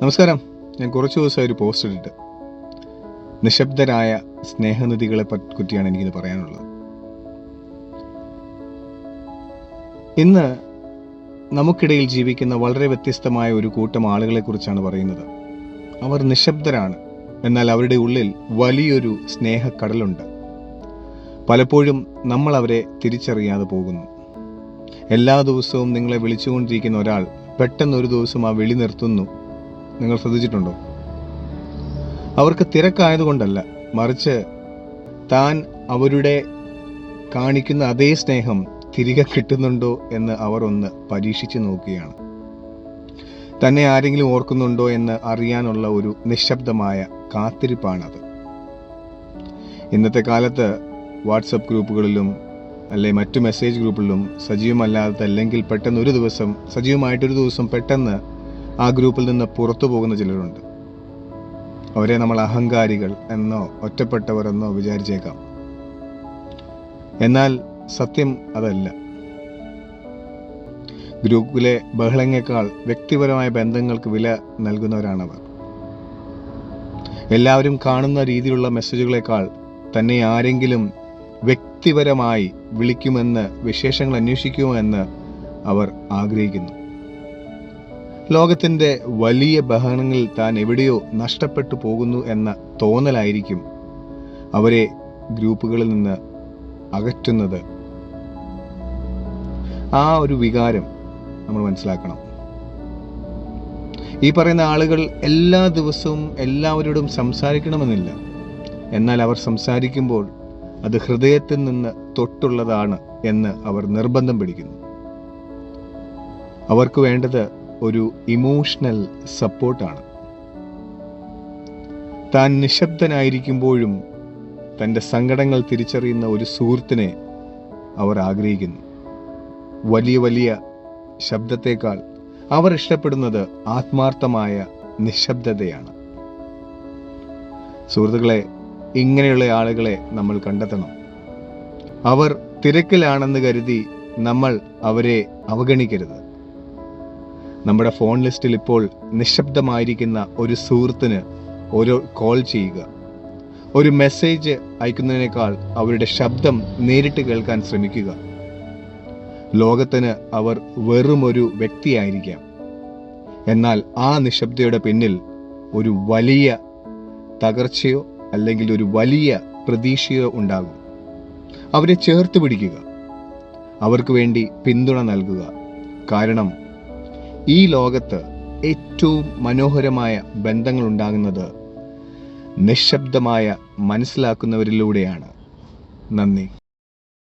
നമസ്കാരം. ഞാൻ കുറച്ച് ദിവസമായി ഒരു പോസ്റ്റ് ഇട്ടിട്ട് നിശബ്ദരായ സ്നേഹനിധികളെ പറ്റിയാണ് എനിക്കിത് പറയാനുള്ളത്. ഇന്ന് നമുക്കിടയിൽ ജീവിക്കുന്ന വളരെ വ്യത്യസ്തമായ ഒരു കൂട്ടം ആളുകളെ കുറിച്ചാണ് പറയുന്നത്. അവർ നിശബ്ദരാണ്, എന്നാൽ അവരുടെ ഉള്ളിൽ വലിയൊരു സ്നേഹക്കടലുണ്ട്. പലപ്പോഴും നമ്മൾ അവരെ തിരിച്ചറിയാതെ പോകുന്നു. എല്ലാ ദിവസവും നിങ്ങളെ വിളിച്ചുകൊണ്ടിരിക്കുന്ന ഒരാൾ പെട്ടെന്നൊരു ദിവസം ആ വിളി നിർത്തുന്നു. നിങ്ങൾ ശ്രദ്ധിച്ചിട്ടുണ്ടോ? അവർക്ക് തിരക്കായതുകൊണ്ടല്ല, മറിച്ച് താൻ അവരുടെ കാണിക്കുന്ന അതേ സ്നേഹം തിരികെ കിട്ടുന്നുണ്ടോ എന്ന് അവർ ഒന്ന് പരീക്ഷിച്ചു നോക്കുകയാണ്. തന്നെ ആരെങ്കിലും ഓർക്കുന്നുണ്ടോ എന്ന് അറിയാനുള്ള ഒരു നിശബ്ദമായ കാത്തിരിപ്പാണത്. ഇന്നത്തെ കാലത്ത് വാട്സപ്പ് ഗ്രൂപ്പുകളിലും അല്ലെ മറ്റു മെസ്സേജ് ഗ്രൂപ്പുകളിലും സജീവമല്ലാത്തല്ലെങ്കിൽ പെട്ടെന്ന് ഒരു ദിവസം സജീവമായിട്ടൊരു ദിവസം പെട്ടെന്ന് ആ ഗ്രൂപ്പിൽ നിന്ന് പുറത്തു പോകുന്ന ചിലരുണ്ട്. അവരെ നമ്മൾ അഹങ്കാരികൾ എന്നോ ഒറ്റപ്പെട്ടവർ എന്നോ വിചാരിച്ചേക്കാം. എന്നാൽ സത്യം അതല്ല. ഗ്രൂപ്പിലെ ബഹളങ്ങളെക്കാൾ വ്യക്തിപരമായ ബന്ധങ്ങൾക്ക് വില നൽകുന്നവരാണവർ. എല്ലാവരും കാണുന്ന രീതിയിലുള്ള മെസ്സേജുകളെക്കാൾ തന്നെ ആരെങ്കിലും വ്യക്തിപരമായി വിളിക്കുമെന്ന്, വിശേഷങ്ങൾ അന്വേഷിക്കുമെന്ന് അവർ ആഗ്രഹിക്കുന്നു. ലോകത്തിൻ്റെ വലിയ ബഹളങ്ങളിൽ താൻ എവിടെയോ നഷ്ടപ്പെട്ടു പോകുന്നു എന്ന തോന്നലായിരിക്കും അവരെ ഗ്രൂപ്പുകളിൽ നിന്ന് അകറ്റുന്നത്. ആ ഒരു വികാരം നമ്മൾ മനസ്സിലാക്കണം. ഈ പറയുന്ന ആളുകൾ എല്ലാ ദിവസവും എല്ലാവരോടും സംസാരിക്കണമെന്നില്ല. എന്നാൽ അവർ സംസാരിക്കുമ്പോൾ അത് ഹൃദയത്തിൽ നിന്ന് തൊട്ടുള്ളതാണ് എന്ന് അവർ നിർബന്ധം പിടിക്കുന്നു. അവർക്ക് വേണ്ടത് ഒരു ഇമോഷണൽ സപ്പോർട്ടാണ്. താൻ നിശബ്ദനായിരിക്കുമ്പോഴും തൻ്റെ സങ്കടങ്ങൾ തിരിച്ചറിയുന്ന ഒരു സുഹൃത്തിനെ അവർ ആഗ്രഹിക്കുന്നു. വലിയ വലിയ ശബ്ദത്തേക്കാൾ അവർ ഇഷ്ടപ്പെടുന്നത് ആത്മാർത്ഥമായ നിശബ്ദതയാണ്. സുഹൃത്തുക്കളെ, ഇങ്ങനെയുള്ള ആളുകളെ നമ്മൾ കണ്ടെത്തണം. അവർ തിരക്കിലാണെന്ന് കരുതി നമ്മൾ അവരെ അവഗണിക്കരുത്. നമ്മുടെ ഫോൺ ലിസ്റ്റിൽ ഇപ്പോൾ നിശബ്ദമായിരിക്കുന്ന ഒരു സുഹൃത്തിന് ഒരു കോൾ ചെയ്യുക. ഒരു മെസ്സേജ് അയക്കുന്നതിനേക്കാൾ അവരുടെ ശബ്ദം നേരിട്ട് കേൾക്കാൻ ശ്രമിക്കുക. ലോകത്തിന് അവർ വെറുമൊരു വ്യക്തിയായിരിക്കാം, എന്നാൽ ആ നിശബ്ദയുടെ പിന്നിൽ ഒരു വലിയ തകർച്ചയോ അല്ലെങ്കിൽ ഒരു വലിയ പ്രതീക്ഷയോ ഉണ്ടാകും. അവരെ ചേർത്ത് പിടിക്കുക, അവർക്ക് വേണ്ടി പിന്തുണ നൽകുക. കാരണം ഈ ലോകത്ത് ഏറ്റവും മനോഹരമായ ബന്ധങ്ങൾ ഉണ്ടാകുന്നത് നിശബ്ദമായ മനസ്സിലാക്കുന്നവരിലൂടെയാണ്. നന്ദി.